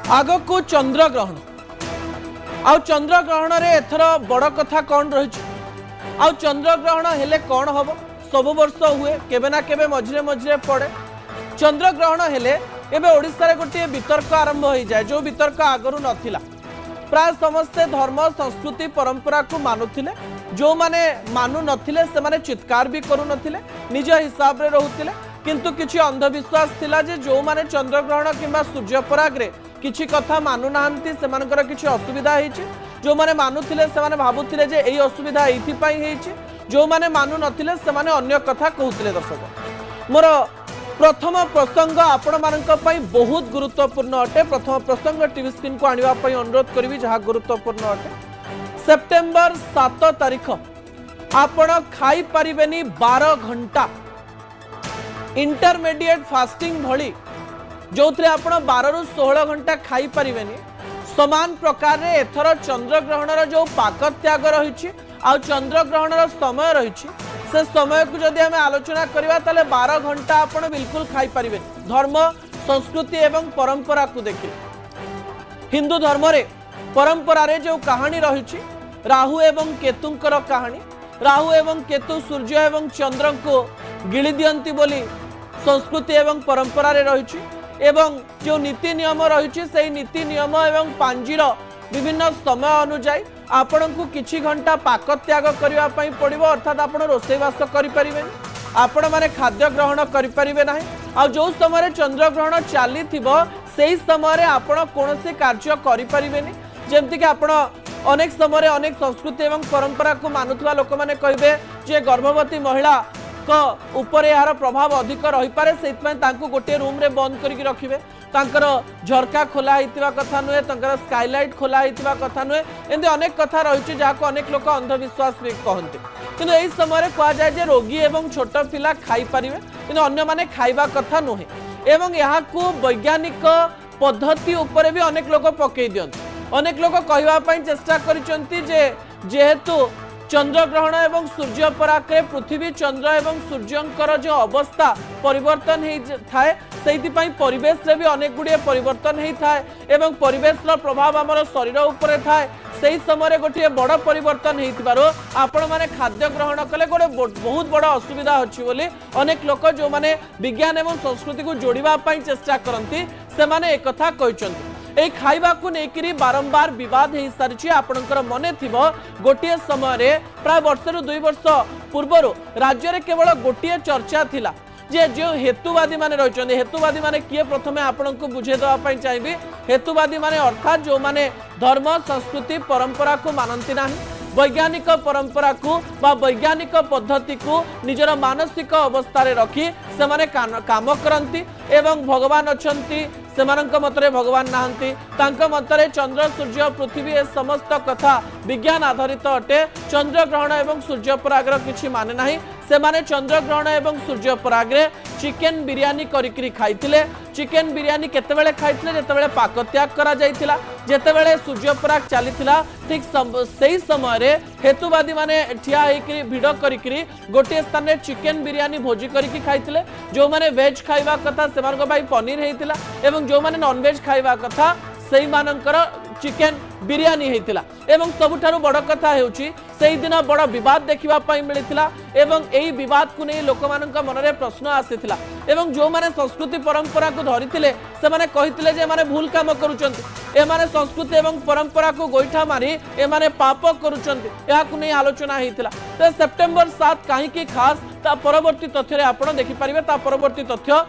आग को चंद्र ग्रहण आउ चंद्र ग्रहण रे एथर बड़ कथा कौन रही आउ चंद्र ग्रहण हेले कौन हम सब वर्ष हुए केबे ना केबे मझिरे मझिरे पड़े चंद्र ग्रहण हेले एबे ओडिसा रे गोटे वितर्क आरंभ हो जाए जो वितर्क आगरू नथिला प्राय समस्ते धर्म संस्कृति परंपरा को मानुथिले जो माने मानु नथिले से माने चित्कार भी करू नथिले निज हिसाब रे रहउथिले किंतु किछि अंधविश्वास थिला जे जो माने चंद्र ग्रहण किंबा सूर्य पराग रे किछि कथा मानु नाहंती से मानकर किछि असुविधा हेछि जो माने मानुथिले से माने भाबुथिले जे एई असुविधा एथि पई हेछि जो माने मानु नथिले से माने अन्य कथा कहउथिले दर्शक मोर प्रथम प्रसंग आपण मानक पई बहुत गुरुत्वपूर्ण अटे प्रथम प्रसंग टीवी स्क्रीन को आनिबा पई अनुरोध करबी जहा गुरुत्वपूर्ण अटे सेप्टेम्बर 7 तारीख आपण खाई परिबेनी 12 घंटा इंटरमीडिएट फास्टिंग भली जो थे आप 12 रु 16 घंटा खाई परिबेनी समान प्रकार रे एथर चंद्र ग्रहण जो पाक त्याग रही आ चंद्र ग्रहण समय रही से समय को जदि आम आलोचना करवा ताले 12 घंटा आप बिल्कुल खाई परिबे धर्म संस्कृति एवं परंपरा को देखिए हिंदू धर्म रे परंपरा रे जो कहानी रही राहु एवं केतुंकर कहानी राहु एवं केतु सूर्य एवं चंद्र को गिली दियंती बोली संस्कृति एवं परंपरा रे रही एवं जो नीति नियम रही से नीति नियम एवं पांजीर विभिन्न समय अनुଯାयी आपण को किछि घंटा पाक त्याग करबा पई पड़िबो अर्थात आपण रोषेईवास करि परिबेनी आपण माने खाद्य ग्रहण करि परिबे नाही आ जो समय चंद्र ग्रहण चली थिबो सेही समय आपण कोनोसी कार्य करि परिबेनी जेमति कि आपण अनेक समय अनेक संस्कृति एवं परंपरा को मानुवा लोक माने कहबे जे गर्भवती महिला को ऊपर यार प्रभाव अधिक रही पारे से गोटे रूम रे बंद करके रखिबे तांकर झरका खोला होइतिबा कथा नुहे तांकर स्काईलाइट खोला होइतिबा कथा नुहे एंदी अनेक कथा रही जहाँ अनेक लोक अंधविश्वास भी कहते किंतु एही समय कह जाए जे रोगी एवं छोट पिला खाई पारिबे किंतु अन्य माने खाइबा कथा नुहे एवं यहाँ को वैज्ञानिक पद्धति उपरे भी अनेक लोक पकई दियंती अनेक लोक कहवा पई चेष्टा करिसंती जे जेहेतु चंद्र ग्रहण एवं सूर्य पराग पृथ्वी चंद्र एवं सूर्यंकर जो अवस्था परिवर्तन थाए से परिवेश रे भी अनेक गुड़िए परिवर्तन होता है एवं परिवेश प्रभाव आमर शरीर उपरे थाए से समय गोटे बड़ परिवर्तन हो आपण मैंने खाद्य ग्रहण कले गोटे बहुत बड़ असुविधा अच्छी बोली अनेक लोक जो मैंने विज्ञान एवं संस्कृति को जोड़ापी चेष्टा करती से एक कहते ए खाइबा को लेकिन बारंबार विवाद हो सारी आपणकर मन थी गोटे समय प्राय वर्ष रु 2 वर्ष पूर्वर राज्य में केवल गोटे चर्चा थिला जे जो हेतुवादी माने रही हेतुवादी माने किए प्रथमे आपण को बुझे देवाई चाहिए हेतुवादी माने अर्थात जो माने धर्म संस्कृति परंपरा को मानती ना वैज्ञानिक परंपरा को बा वैज्ञानिक पद्धति को निजर मानसिक अवस्था रे रखी से माने काम करती एवं भगवान अच्छी सेमानक मतरे भगवान नाहंती तांक मतरे चंद्र सूर्य पृथ्वी ए समस्त कथा विज्ञान आधारित अटे चंद्र ग्रहण एवं सूर्य परागर किछि माने नाही से माने चंद्र ग्रहण एवं सूर्य परागरे चिकेन बिरियानी करिकरी खाइथिले चिकेन बिरियानी केतेबेले खाइथिले जेतेबेले पाक त्याग करा जाइथिला जेतेबेले सूर्य पराग चलीथिला ठीक सही समय रे हेतुवादी माने ठिया हेकरी भिड करिकरी गोटे स्थान रे चिकेन बिरियानी भोजी करिकि खाइथिले जो माने वेज खाइबा कथा सेमानक भाई पनीर हेतिला एवं जो माने नॉन वेज खाइबा कथा सेही मानकर चिकेन बिरियानी हेतिला एवं सबुठारु बड़ कथा हेउची सेही दिन बड़ विवाद देखिबा पई मिलिथिला एवं एही विवाद को नै लोकमानक मनरे प्रश्न आसीथिला एवं जो माने संस्कृति परंपरा को धरिथिले से माने कहिथिले जे माने भूल काम करूचंती ए माने संस्कृति एवं परंपरा को गोइठा मारी ए माने पाप करूचंती या को नै आलोचना हेतिला तो सेप्टेम्बर 7 काहे की खास ता परवर्ती तथ्य रे आपण देखि परिबे ता परवर्ती तथ्य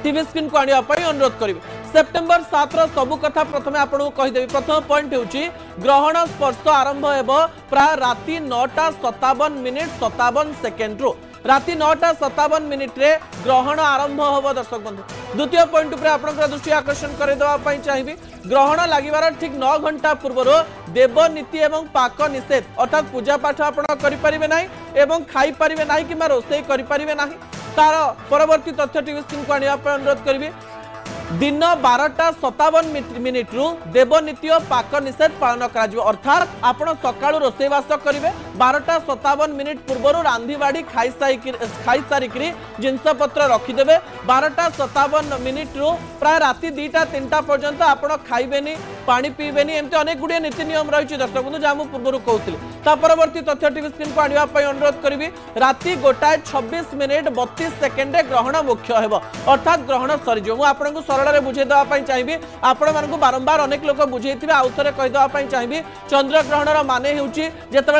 टीवी स्क्रीन को आनिबा पई अनुरोध करिवे सेप्टेम्बर 7 रो सबु कथा प्रथमे आपन कहि देबी प्रथम पॉइंट होची ग्रहण स्पर्श आरंभ हेबो प्राय राति 9:57 सेकेंड रो राति 9:57 रे ग्रहण आरंभ होबो दर्शक बंधु द्वितीय पॉइंट ऊपर आपनकर दृष्टि आकर्षण करे देबा पई चाहिबी ग्रहण लागिबार ठीक 9 घंटा पूर्व देव नीति एवं पाक निषेध अर्थात पूजा पाठ आपण करि परिबे नाही एवं खाई परिबे नाही किबा रोसई करि परिबे नाही तार परवर्ती तथ्य टीवी स्क्रीन को आनिबा पर अनुरोध करबी दिन 12:57 रु देवनीति और पाक निषेध पालन कर अर्थात आपण सकाळु रोषेईवास करेंगे 12:57 पूर्व रांधी बाड़ी खाई सारिक जिनस पत्र रखिदे 12:57 रु प्राय राति 2टा-3टा पर्यंत आपण खाइबेनी पानी पीबेनी एमती अनेक गुड़िया नीति नियम रही दर्शक बंधु जहाँ मुझे पूर्व कहूली परवर्ती तथ्य टीवी स्क्रीन को आने अनुरोध करी राति 1:26:32 ग्रहण मुख्य है अर्थात ग्रहण सरीज मुझे सरल बुझे देवाई चाहिए आपण मानक बारंबार अनेक लोक बुझे आउ थे कहीदेवाई चाहिए चंद्र ग्रहणर मान होते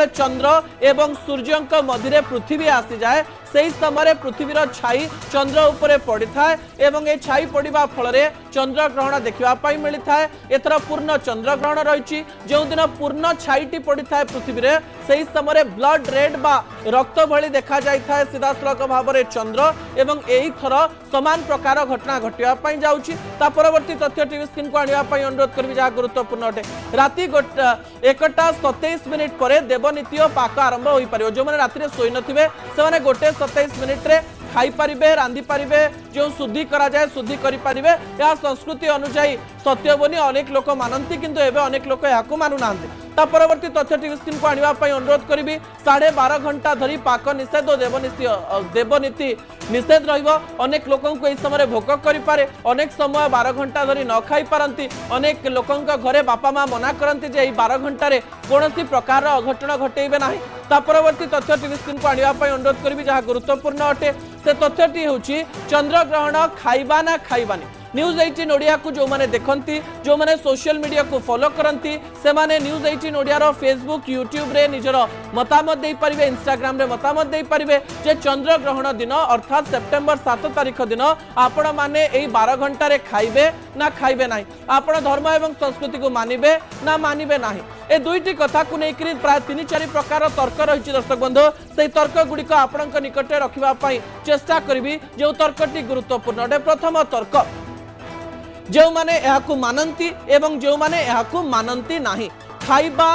चंद्र एवं सूर्य मध्य पृथ्वी आसी जाए से समय पृथ्वीर छाई चंद्र उपरे पड़ी थाए एवं ए छाई पड़ा फल चंद्र ग्रहण देखापी मिलता है एथर पूर्ण चंद्र ग्रहण रही जो दिन पूर्ण छाईटी पड़ी था पृथ्वी रे से समय ब्लड रेड बा रक्त भली देखा जाए सीधासलख भाव में चंद्र एवं यही थर समान प्रकार घटना घटापी जाऊँगी परवर्ती तथ्य टीवी स्क्रीन को आने अनुरोध करी जहाँ गुरुत्वपूर्ण अटे राति 1:27 पर देवनीति और पाक आरंभ हो पार जो मैंने राति शोई नथिबे से 1:27 खाई पारिबे रांधि पारिबे जो शुद्धि करा जाए शुद्धि करि पारिबे या संस्कृति अनुसार सत्य बोनी अनेक लोक मानती किंतु एबे अनेक लोक याकु मानु नांते ता परवर्ती तथ्य टीवी स्क्रीन को आनिबा पई अनुरोध करिबी 12.5 घंटा धरी पाक निषेध और देवनीति निषेध रहिबो अनेक लोकन को इस समय भोग करि पारे अनेक समय 12 घंटा धरी न खाई पारंती अनेक लोकन का घरे बापा माँ मना करंती जे 12 घंटा रे कोनोसी प्रकार अघटन घटेइबे नाही ता परवर्ती तथ्य टीवी स्क्रीन को आनिबा पई अनुरोध करिबी जहाँ गुरुत्वपूर्ण अटे से तथ्यटी होची चंद्रग्रहण खाइबा ना खाइबानी न्यूज 18 ओडिया को जो माने देखंती जो माने सोशल मीडिया को फॉलो करंती से माने न्यूज 18 ओडिया रो फेसबुक यूट्यूब रे निजर मतामत दे परिबे इंस्टाग्राम रे मतामत दे परिबे जे चंद्र ग्रहण दिन अर्थात सेप्टेम्बर 7 तारिख दिन आपण माने एई 12 घंटा रे खाइबे ना खाइबे नाही आपण धर्म एवं संस्कृति को मानिबे ना मानिबे नाही ए दुईटी कथा को लेकर प्राय 3-4 प्रकार तर्क रही दर्शक बंधु से तर्क गुड़िक आपण निकट रखापी चेष्टा करी जो तर्कटी गुरुत्वपूर्ण अटे प्रथम तर्क जो माने यहाकु मानंती एवं जो माने यहाकु मानंती नाही खाइबा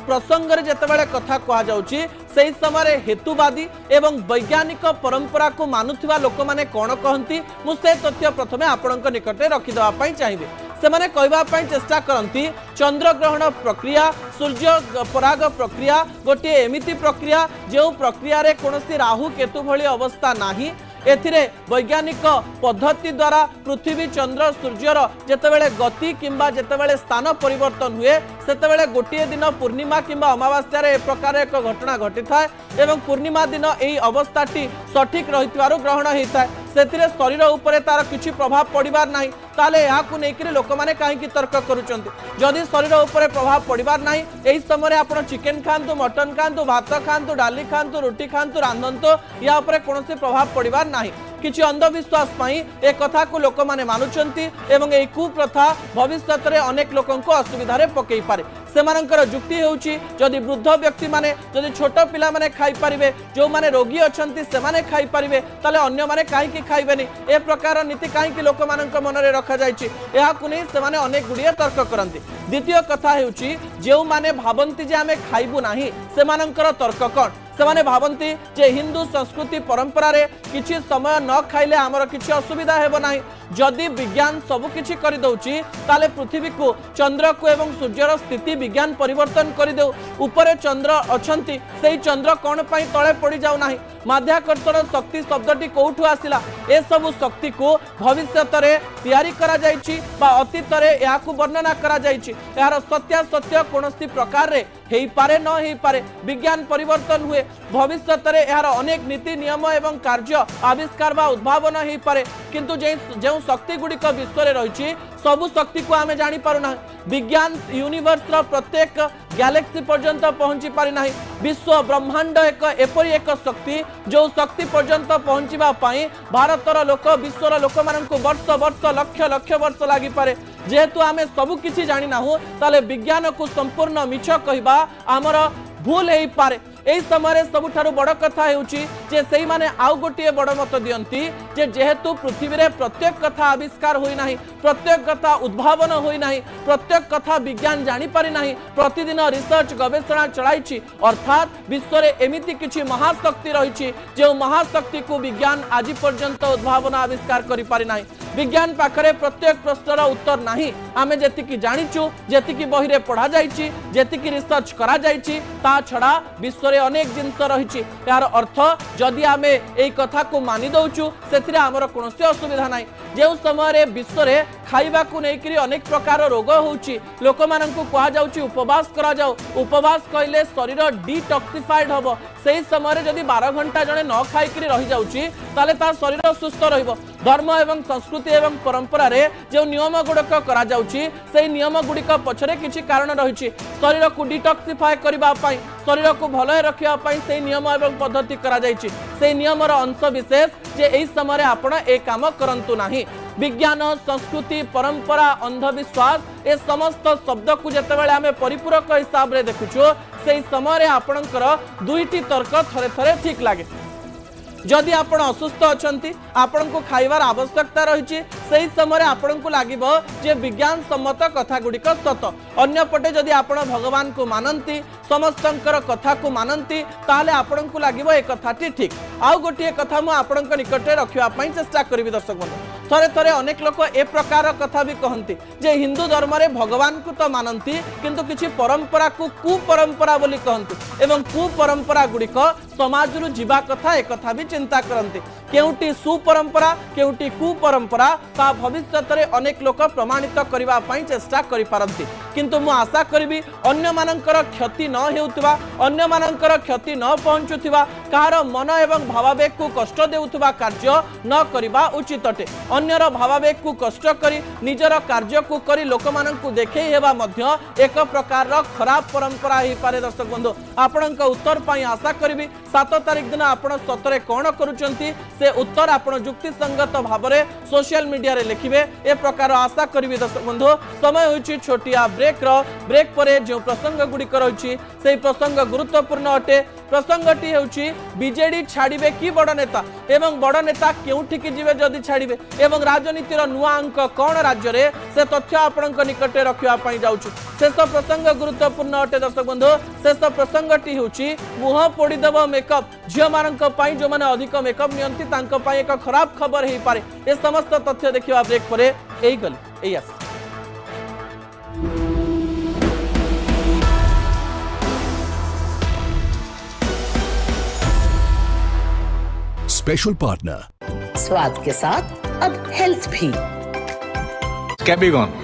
प्रसंग रे जेतेबेले कथा कहा जाउची सेही समय हेतुवादी एवं वैज्ञानिक परंपरा को मानुथिबा लोक माने कोन कहंती मु से तथ्य प्रथमे आपणक निकटे रखि देबा पई चाहिबे से माने कहबा पई चेष्टा करंती चंद्र ग्रहण प्रक्रिया सूर्य पराग प्रक्रिया गोटे एमिति प्रक्रिया जो प्रक्रिया रे कोनोसी राहु केतु भली अवस्था नाही एथिरे वैज्ञानिक पद्धति द्वारा पृथ्वी चंद्र सूर्यर जेतेबेले गति किंबा जेतेबेले स्थान परिवर्तन हुए सेतेबेले गोटे दिन पूर्णिमा किंबा अमावास्या रे एक प्रकार एक घटना घटी थाए एवं पूर्णिमा दिन एई अवस्थाटी सठिक रहितवारो ग्रहण हेता सेतिरे शरीर उपरे तार किछि प्रभाव पड़िबार नाही ताले याकु नेकिरे लोक माने काहेकि तर्क करूचंती जदि शरीर उपरे प्रभाव पड़िबार नाही एई समय आपण चिकेन खांतु मटन खांतु भात खांतु डाली खांतु रोटी खांतु रांधंतु या उपरे कोनोसी प्रभाव पड़िबार नाही किछि अंधविश्वास पाई ए कथा को लोक माने मानुचंती एवं ए कुप्रथा भविष्यत रे अनेक लोकन को असुविधा रे पकई पारे सेमानंकर जुक्ति होउची जदि वृद्ध व्यक्ति माने जदि छोट पिला माने खाई परिबे जो माने रोगी अछंती से माने खाई परिबे ताले अन्य माने काहे कि खाइबेनी ए प्रकार नीति काहे कि लोक मानक मन रे रखा जायछि एहा कुनी से माने अनेक गुडिया तर्क करंती द्वितीय कथा होउची जेउ माने भाबंती जे हमें खाइबु नाही सेमानंकर तर्क कोन से भावती जे हिंदू संस्कृति परंपरा रे किछि समय न खाइले आमर किछि असुविधा हेबो नाही जदि विज्ञान सब किछि करि दउची ताले पृथ्वी को चंद्र को एवं सूर्यर स्थिति विज्ञान परिवर्तन करि देउ ऊपर चंद्र अछंती सेही चंद्र कोन पई तळे पड़ी जाउ नाही माध्याकर्षण शक्ति शब्दटी कोठु आसिला ए सब शक्ति को भविष्यत रे तयारी करा जायछि बा अतीत रे याकु वर्णना करा जायछि यार सत्य कोनोसी प्रकार रे हेई पारे न हेई पारे विज्ञान परिवर्तन हुए भविष्यत रे यार अनेक नीति नियम एवं कार्य आविष्कार बा उद्भावन हेई पारे किंतु जे शक्ति गुड़िक विश्व रे रहिछि सबु शक्ति को आमे जानि पारुना विज्ञान यूनिवर्स रो प्रत्येक गैलेक्सी पर्यंत पहुंची पारि नाही विश्व ब्रह्मांड एक एपरी एक शक्ति जो शक्ति पर्यंत पहुंचीबा पाई भारतर लोक विश्वर लोक माननकु वर्ष वर्ष लक्ष लक्ष वर्ष लागि पारे जेहेतु आमे सबु किछि जानि नाहु ताले विज्ञान को संपूर्ण मिछ कहिबा आमर भूल हेई पारे एई समय सबुठारु बड़ कथा हेउची जे सेई माने आउ गोटिए बड़ मत दियंती जे जेहेतु पृथ्वी रे प्रत्येक कथा आविष्कार होई नाही, प्रत्येक कथा उद्भावन होई नाही, प्रत्येक कथा विज्ञान जानी पारि नाही, प्रतिदिन रिसर्च गवेषणा चलाइछि, अर्थात विश्व रे एमिति किछि महाशक्ति रहिछि जे महाशक्ति को विज्ञान आज पर्यंत उद्भावन आविष्कार करि पारि नाही। विज्ञान पाखरे प्रत्येक प्रश्नर उत्तर नाही। आमे जेतिकी जानिछु, जेतिकी बही रे पढ़ा जाइछि, जेतिकी रिसर्च करा जाइछि, ता छड़ा विश्व रे अनेक जिंस रहिछि। यार अर्थ जदि आमे एई कथा को मानि दउछु सेथिरे हमर कोनोसी असुविधा नाही। जे समय रे विश्व रे खाइबा को नेकरी अनेक प्रकार रोग होउछि, लोक माननकु कहा जाउछि उपवास करा जाउ। उपवास कइले शरीर डिटॉक्सिफाइड हबो। सेही समय रे जदि 12 घंटा जने न खाइ करी रहि जाउछि ताले ता शरीर सुस्थ रहिबो। धर्म एवं संस्कृति एवं परंपरा रे जो नियम गुड़िक करा जाउछि सेही नियम गुड़िक पछरे किछि कारण रहिछि। शरीर को डिटॉक्सिफाई करबा पई, शरीर को भले रखिया पई सेही नियम एवं पद्धति करा जाइछि। सेही नियमर अंश विशेष जे एही समय रे आपण ए काम करंतु नाही। विज्ञान, संस्कृति, परंपरा, अंधविश्वास ए समस्त शब्द को जेतेबेले आमे परिपूरक हिसाब रे देखुछु सेही समय रे आपणकर दुईटी तर्क थरे थरे ठीक लागे। जदि आपण असुस्थ अछंती, आपण को खाइबार आवश्यकता रही से समय आपण को लागिबो जे विज्ञान सम्मत कथा गुड़िक सत। अन्य पटे जदि आपण भगवान को मानती, समस्तंकर कथा को मानती, ताले आपण को लागिबो ए कथाटी ठीक। आउ गोटे कथा मु आपण निकटे रखिया पई चेष्टा करिवि दर्शक बंधु। थरे थरे अनेक लोक ए प्रकार कथा भी कहती जे हिंदू धर्म रे भगवान को तो मानती किंतु किछि परंपरा को कुपरंपरा बोली कहती एवं कुपरंपरा गुड़िक समाज रु जीवा कथा एक कथा भी चिंता करती। केउटी सुपरंपरा केउटी कुपरंपरा ता भविष्यत रे अनेक लोक प्रमाणित करबा पई चेष्टा करि पारंती। किंतु मु आशा करबी अन्य मानकर क्षति न हेउतबा, अन्य मानकर क्षति न पहुंचुथिबा, कार मन एवं भावावेग को कष्ट देउथबा कार्य न करिबा उचित अटे। अन्यर भावावेग को कष्ट करी निजर कार्य को करी लोक माननकु देखै हेबा मध्य एक प्रकार खराब परंपरा ही पारे। दर्शक बंधु आपणक उत्तर पई आशा करबी 7 तारिख दिन आपण सतरे कोन करूचंती से उत्तर आपण जुक्ति संगत भाबरे सोशल मीडिया रे लिखिबे ए प्रकार आशा करबी। दर्शक बंधु समय होइछि छोटिया ब्रेक परे जो प्रसंग गुड़िक रही से प्रसंग गुरुत्वपूर्ण अटे। प्रसंगटी होउछि बीजेडी छाड़िबे कि बड़ नेता एवं बड़ नेता केउठिक जिवे जदि छाड़िबे एवं राजनीतिर नुआ अंक कौन राज्य रे से तथ्य आपणक निकटे रखिया पई जाउछु। शेष प्रसंग गुरुत्वपूर्ण अटे। दर्शक बंधु शेष प्रसंगटी होउछि मुह पोड़ीदेव मेकअप। झियो मानक पई जो माने अधिक मेकअप नियंती तांको पई एक खराब खबर हेई पारे। ए समस्त तथ्य देखिबा ब्रेक परे एई गली एई आस। स्पेशल पार्टनर स्वाद के साथ अब हेल्थ भी। कैबिगॉन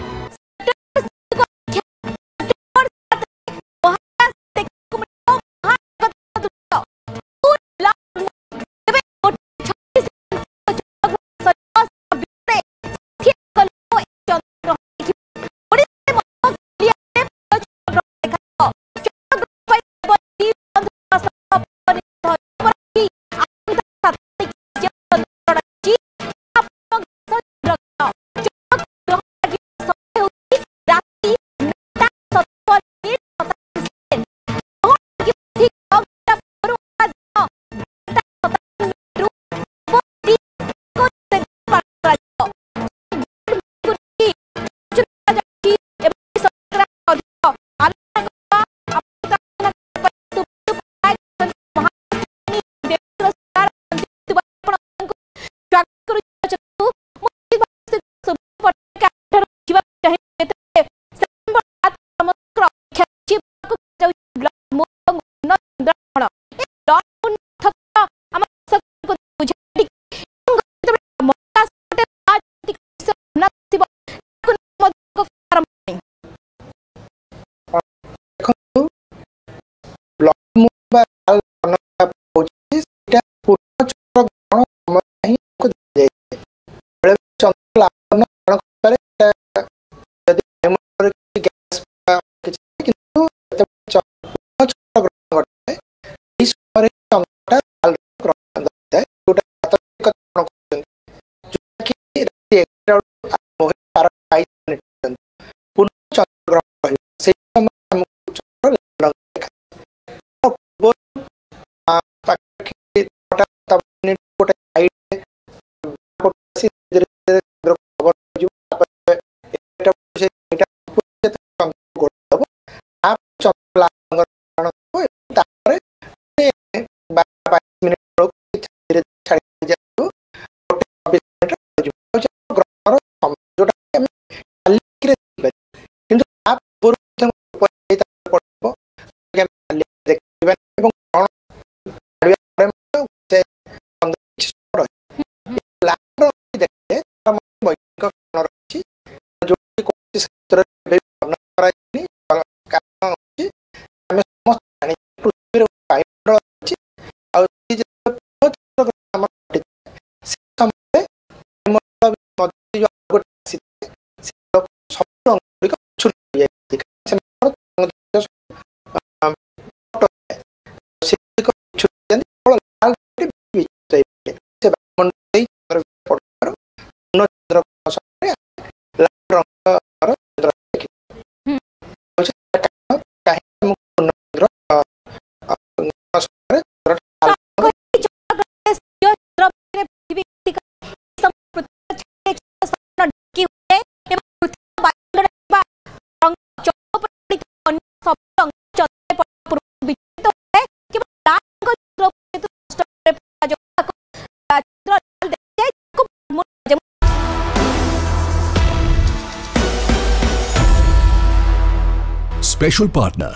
Special partner.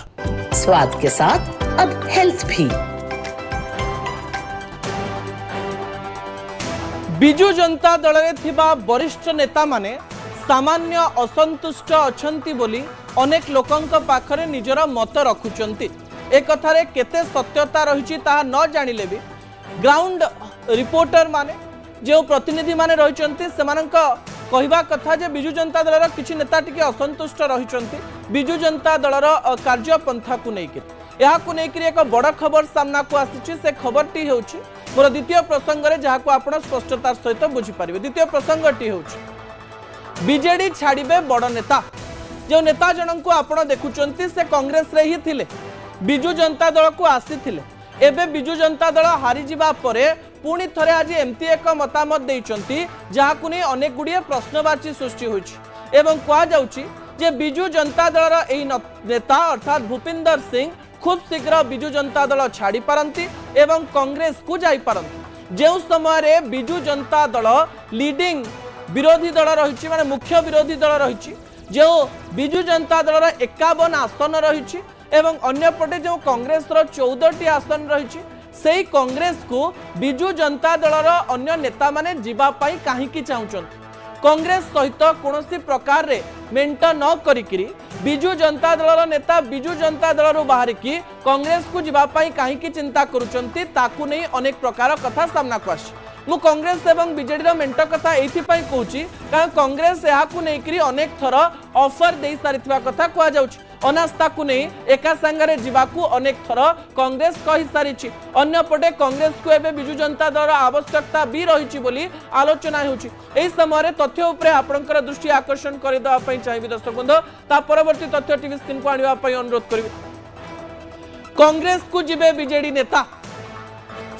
स्वाद के साथ अब हेल्थ भी। बिजु जनता दल रे थिबा वरिष्ठ नेता माने सामान्य असंतुष्ट अछंती बोली अनेक लोकंक पाखरे निजर मत रखुचंती। ए कथारे केते सत्यता रहिछि ताहा न जानिले भी ग्राउंड रिपोर्टर माने जो प्रतिनिधि माने रहिचंती सेमानंक कहवा कथा जे बिजु जनता दलर किछि नेता टिके असंतुष्ट रहिचंती बिजु जनता दलर कार्यपंथा को नेइके याकु नेइकरी एक बड़ खबर सामना को आसीछि। से खबरटी हेउछि मोर द्वितीय प्रसंग रे जाहाकु आपण स्पष्टतार सहित बुझी पारिबे। द्वितीय प्रसंगटी हेउछि बीजेडी छाड़िबे बड़ नेता। जो नेता जनक आपण देखुचंती से कांग्रेस रे ही थिले बिजु जनता दल को आसीथिले। एबे बिजु जनता दल हारी जिबा परे पुणी थरे आज एमती एक मतामत देइचंती जहाकु नै अनेक गुडिये प्रश्नवाची सृष्टि होइछि एवं कहा जाउछि जे बिजु जनता दलर एई नेता अर्थात भूपिंदर सिंह खूब शीघ्र बिजु जनता दल छाड़ी पारंती एवं कांग्रेस को जाई पारंती। जेउ समय रे बिजु जनता दल लीडिंग विरोधी दल रहिछि माने मुख्य विरोधी दल रहिछि जो बिजु जनता दलर 51 आसन रहिछि एवं अन्य पटे जो कांग्रेस रो 14टी आसन रहिछि सेई कांग्रेस को बिजु जनता दलर अन्य नेता माने जीवा पाई काहीकि चाहुचंती। कांग्रेस सहित कोनोसी प्रकार रे मेंट न करिकिरी बिजु जनता दलर नेता बिजु जनता दलर बाहर की कांग्रेस को जीवा पाई काहीकि चिंता करूचंती ताकू नै अनेक प्रकार कथा सामना को आछि। मु कांग्रेस एवं बीजेडी रो मेंट कथा एथि पई कहूची कारण कांग्रेस याकू नेइकरी अनेक थर ऑफर देई सारिथिबा कथा कहा जाउची। अनास्था को नहीं एका संगरे जीवाकू अनेक थर कांग्रेस कहि सारिछि। अन्य पटे कांग्रेस को एबे बिजु जनता दल आवश्यकता भी रहिछि बोली आलोचना होउछि। एही समय रे तथ्य उपरे आपनकर दृष्टि आकर्षण करि दवा पई चाहिबि दर्शक बंधु ता परवर्ती तथ्य टीवी स्क्रीन को आनिबा पई अनुरोध करिबि। कांग्रेस को जिबे बीजेडी नेता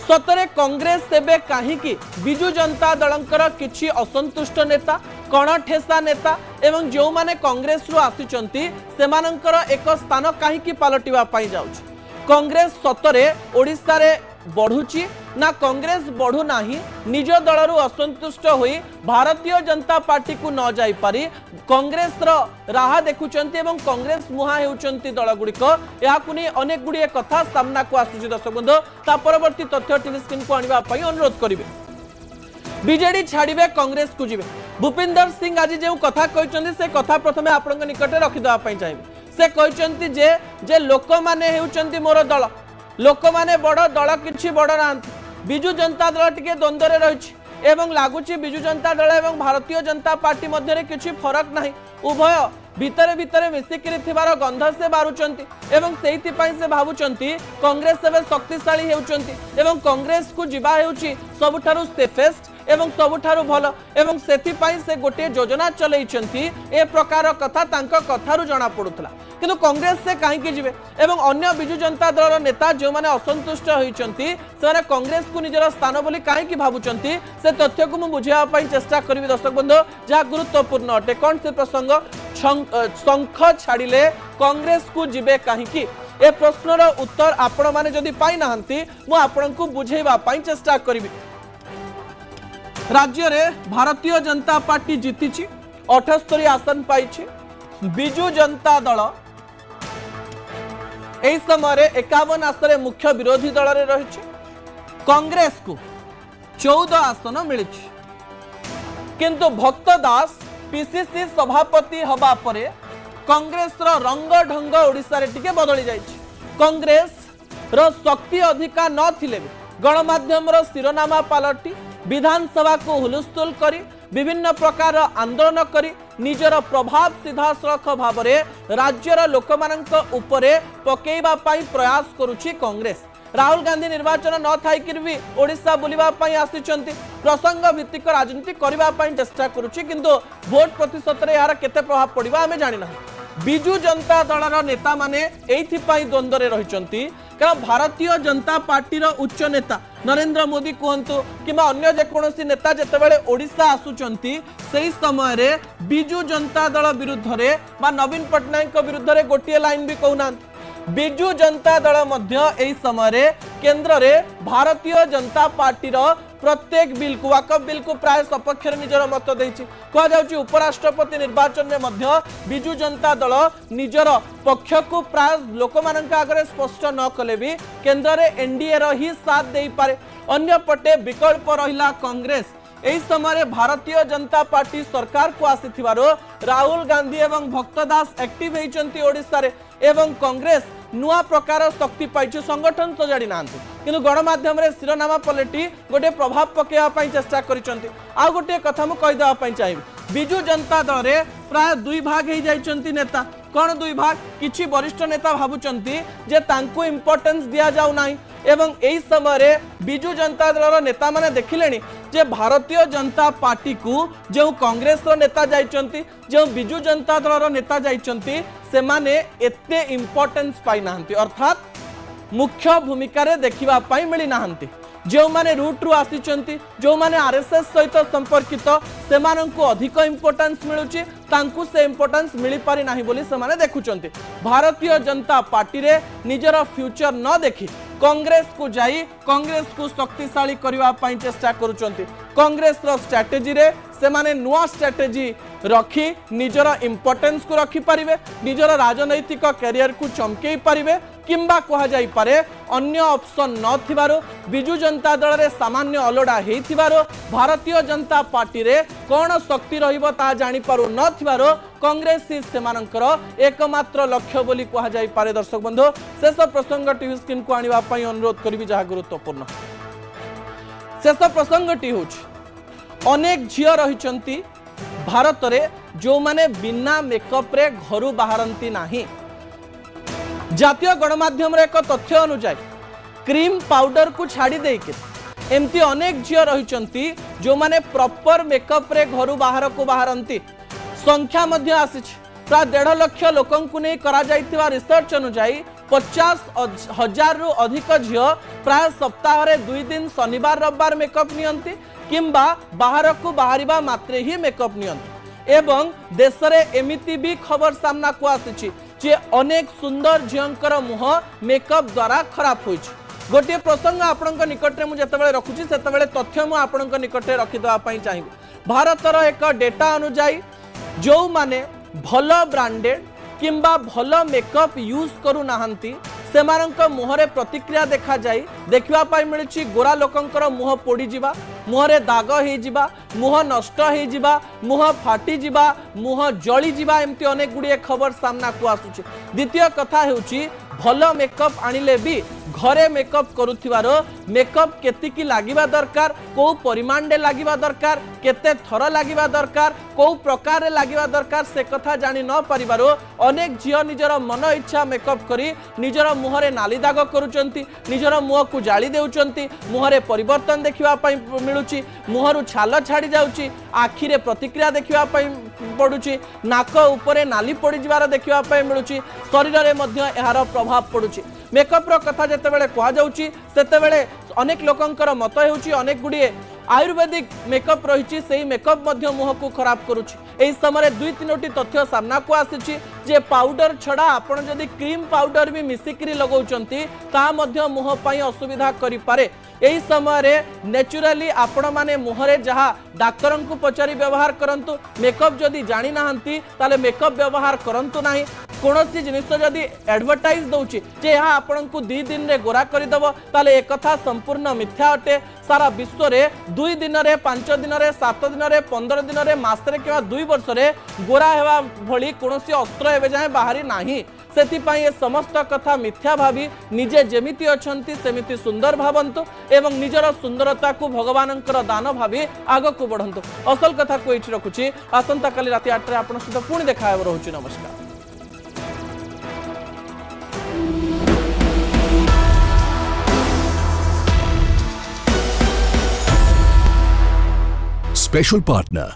सतरे कांग्रेस एबे काहीकि बिजु जनता दलंकर किछि असंतुष्ट नेता कण ठेसा नेता एवं जो माने कांग्रेस रु आसिचंती सेमानंकर एक स्थान काहीकि पालटिबा पाई जाउछि। कांग्रेस सतरे ओडिसा रे बढ़ुची ना कांग्रेस बढ़ु नाही निज दलरु असंतुष्ट होई भारतीय जनता पार्टी को न जाई पारी कांग्रेस रो राह देखुचंती एवं कांग्रेस मुहा हेउचंती दल गुड़िक याकु नै अनेक गुड़िए कथा सामना को आसुची। दर्शक बंधु ता परवर्ती तथ्य टीवी स्क्रीन को आनिबा पई अनुरोध करिवे। बीजेडी छाड़िबे कांग्रेस को जिबे भूपिंदर सिंह आज जो कथा कहचंती से कथा प्रथमे आपनक निकटे रखि दवा पई चाहिबे। से कहचंती जे लोक माने हेउचंती मोर दल लोक माने बड़ दल किछि बड़ नांत बिजु जनता दल टिके द्वंद्व रे रहिछि एवं लागुछि बिजु जनता दल एवं भारतीय जनता पार्टी मध्य रे किछि फरक नाही उभय भितरे भितरे मिसिकिरि थिबार गंध से बारुचंती एवं सेहिति पई से भाबुचंती कांग्रेस एबे शक्तिशाली हेउचंती एवं कांग्रेस को जिबा हेउछि सबुठारु सेफेस्ट एवं सबुठारु भल एवं सेति पई से गोटे योजना चलैचंती ए प्रकार कथा तांका कथारु जणा पडुतला। किंतु कांग्रेस से काहीकि जिबे एवं अन्य बिजु जनता दलर नेता जो माने असंतुष्ट होइचंती से कांग्रेस को निजर स्थान बोली काहीकि भाबुचंती से तथ्य को मु बुझिया पई चेष्टा करिवि दर्शक बंधु जहा गुरुत्वपूर्ण अटे। कोन से प्रसंग शंख छाड़िले कांग्रेस को जिबे काहीकि ए प्रश्नर उत्तर आपण माने जदि पाई नाहंती मु आपण को बुझेबा पई चेष्टा करिवि। राज्य रे भारतीय जनता पार्टी जीतिछि 78 आसन पाइछि। बिजु जनता दल एही समय रे 51 आसन मुख्य विरोधी दल रे रहिछि। कांग्रेस को 14 आसन मिलिछि किंतु भक्त दास पीसीसी सभापति हबा परे कांग्रेस रो रंग ढंग ओडिसा रे टिके बदली जाइछि। कांग्रेस रो शक्ति अधिका न थिले गणमाध्यम रो शिरोनामा पालटी विधानसभा को हुलस्थुल करी विभिन्न प्रकार आंदोलन करी निजर प्रभाव सीधा सड़क भाव में राज्यर लोक उपरे पकेइबा पाई प्रयास करुछि कांग्रेस। राहुल गांधी निर्वाचन न थाइकिर भी ओडिशा बुलिबा पाई आसिचंती प्रसंग भित्तिक राजनीति करबा पाई चेष्टा करुछि किंतु भोट प्रतिशत रे यार केते प्रभाव पड़िबा हमें जानि ना। बिजु जनता दलर नेता माने एथि पाई द्वंद्व रे रहिचंती कारण भारतीय जनता पार्टी रो उच्च नेता नरेंद्र मोदी कहतु कि अन्य जेकोसी नेता जितेबाला ओडिशा आसुचंती सेही समय रे बिजु जनता दल विरुद्ध रे बा नवीन पट्टनायक विरुद्ध रे गोटे लाइन भी कहूना। बिजु जनता दल मध्य एही समय रे केंद्र रे भारतीय जनता पार्टी रो प्रत्येक बिल को वाकफ बिल को प्राय सपक्ष निजर मत देछि कह जाउछि उपराष्ट्रपति निर्वाचन में मध्य बिजु जनता दल निजर पक्ष को प्राय लोक मानक आगे स्पष्ट न कले भी केंद्र रे एनडीए रो ही साथ दे पारे अन्य पटे विकल्प रहिला कांग्रेस एही समय भारतीय जनता पार्टी सरकार को आसीथिबारो राहुल गांधी एवं भक्तदास एक्टिव होइचंती ओडिसा रे एवं कांग्रेस नुआ प्रकार शक्ति पाइछ संगठन सजाड़ी नांती किंतु गणमाध्यम रे शिरोनामा पलटी गोटे प्रभाव पकेवा पई चेष्टा करिसंती आ गोटे कथा मु कहि देवा पई चाहिबी बिजु जनता दल रे प्राय दुई भाग हे जाइचंती नेता कौन दुई भाग किछि वरिष्ठ नेता भाबुचंती जे तांको इंपोर्टेंस दिया जाउ नाही एवं एही समय बिजु जनता दल नेता माने देखिलेनी जे भारतीय जनता पार्टी को जो कांग्रेस रो नेता जाइचंती जो बिजु जनता दल नेता जाइचंती से माने एते इंपोर्टेंस पाई नाहंती अर्थात मुख्य भूमिका रे देखिबा पाई मिली नाहंती जो माने रूट रु आसीचंती जो माने आरएसएस सहित संपर्कित से माननकु अधिक इंपोर्टेंस मिलुची तांकु से इंपोर्टेंस मिली पारि नाही बोली से माने देखुचंती भारतीय जनता पार्टी रे निजर फ्यूचर न देखि कांग्रेस को जाई कांग्रेस को शक्तिशाली करबा पई चेष्टा करूचंती कांग्रेस रो स्ट्रेटजी रे से माने नुआ स्ट्रेटजी रखी निजर इंपोर्टेंस को रखी पारिबे निजर राजनैतिक कैरियर को चमकेई पारिबे किंबा कहा जाई पारे अन्य ऑप्शन न थिबारो बिजु जनता दल रे सामान्य अलोडा हेथिबारो भारतीय जनता पार्टी रे कोन शक्ति रहिबो ता जानि पारु न थिबारो कांग्रेस सेमानकर एकमात्र लक्ष्य बोली कहा जाई पारे दर्शक बंधु शेष प्रसंग टीवी स्क्रीन को आनिबा पई अनुरोध करबी जहा गुरुत्वपूर्ण शेष प्रसंगटी होछ अनेक झियो रहिचंती भारत रे जो माने बिना मेकअप रे घरु बाहरंती नाही जातीय गणमाध्यम रे एक तथ्य अनुसार क्रीम पाउडर को छाड़ी देके एमती अनेक झियो रहिचंती जो माने प्रॉपर मेकअप रे घरु बाहर को बाहरंती संख्या मध्य आसी प्राय 1.5 लाख लोकों को नहीं करा जाइतिबा रिसर्च अनुसार 50,000 रु अधिक झियो प्राय सप्ताह रे 2 दिन शनिवार रविवार मेकअप नियंती किंबा बाहर को बाहरिबा मात्रे ही मेकअप नियंती एवं देश रे एमिति भी खबर सामना को आसी जे अनेक सुंदर झियंकर मुह मेकअप द्वारा खराब होइछ गोटे प्रसंग आपनक निकट रे मु जतबेले रखुची सेतबेले तथ्य मु आपनक निकट रे रखि देबा पई चाहिबी भारतर एक डेटा अनुसार जो माने भल ब्रांडेड किंबा भल मेकअप यूज करू नाहंती सेमानक मुहरे प्रतिक्रिया देखा जाई देखिबा पई मिलुची गोरा लोकंकर मुह पोडी जिबा मुहरे दाग हे जिबा मुह नष्ट हे जिबा मुह फाटी जिबा मुह जळी जिबा एमती अनेक गुडी खबर सामना को आसुची द्वितीय कथा हेउची भल मेकअप आनिले भी घरे मेकअप करुथिबारो मेकअप केतिकी लागिबा दरकार को परिमाण रे लागिबा दरकार केते थर लागिबा दरकार को प्रकार रे लागिबा दरकार से कथा जानि न परिबारो अनेक झियो निजर मन इच्छा मेकअप करी निजर मुहरे नाली दाग करूचंती निजर मुह को जाली देउचंती मुहरे परिवर्तन देखिबा पई मिलुची मुहरु छाल छाड़ी जाउची आखि रे प्रतिक्रिया देखिबा पई पडुची नाक ऊपरे नाली पड़ी जिवार देखिबा पई मिलुची शरीर रे मध्य एहार प्रभाव पडुची मेकअप रो कथा जेतेबेले कहा जाउची सेतेबेले अनेक लोकंकर मत हेउची अनेक गुडी आयुर्वेदिक मेकअप रही से मेकअप मध्य मुह को खराब करुच्ची एही समय 2-3टी तथ्य सामना को आसी जे पाउडर छड़ा आपन जदि क्रीम पाउडर भी मिसिकरी लगौचंती ता मध्य मुह पई असुविधा करि पारे एही समय नेचुराली आपण माने मुहरे जहा डाक्टर को पचारि व्यवहार करंतु मेकअप जदि जानि नाहंती ताले मेकअप व्यवहार करंतु नाही कोनोसी जिनिस जदि एडवर्टाइज दउची जे यहा आपण को 2 दिन रे गोरा करि दबो ताले एक कथा संपूर्ण मिथ्या अटे सारा विश्व रे 2 दिन रे 5 दिन रे 7 दिन रे 15 दिन रे मास रे किबा 2 वर्ष रे गोरा हेवा भली कोनोसी अस्त्र एबे जाय बाहरी नाही सेति पई ए समस्त कथा मिथ्या भाबी निजे जेमिति अछंती सेमिति सुंदर भावंतु एवं निजर सुंदरता को भगवानंकर दान भाबी आग को बढ़ंतु असल कथा को इछि रखुची आसंता काली राति 8 रे आपण सहित पुणी देखा रहउची नमस्कार। Special partner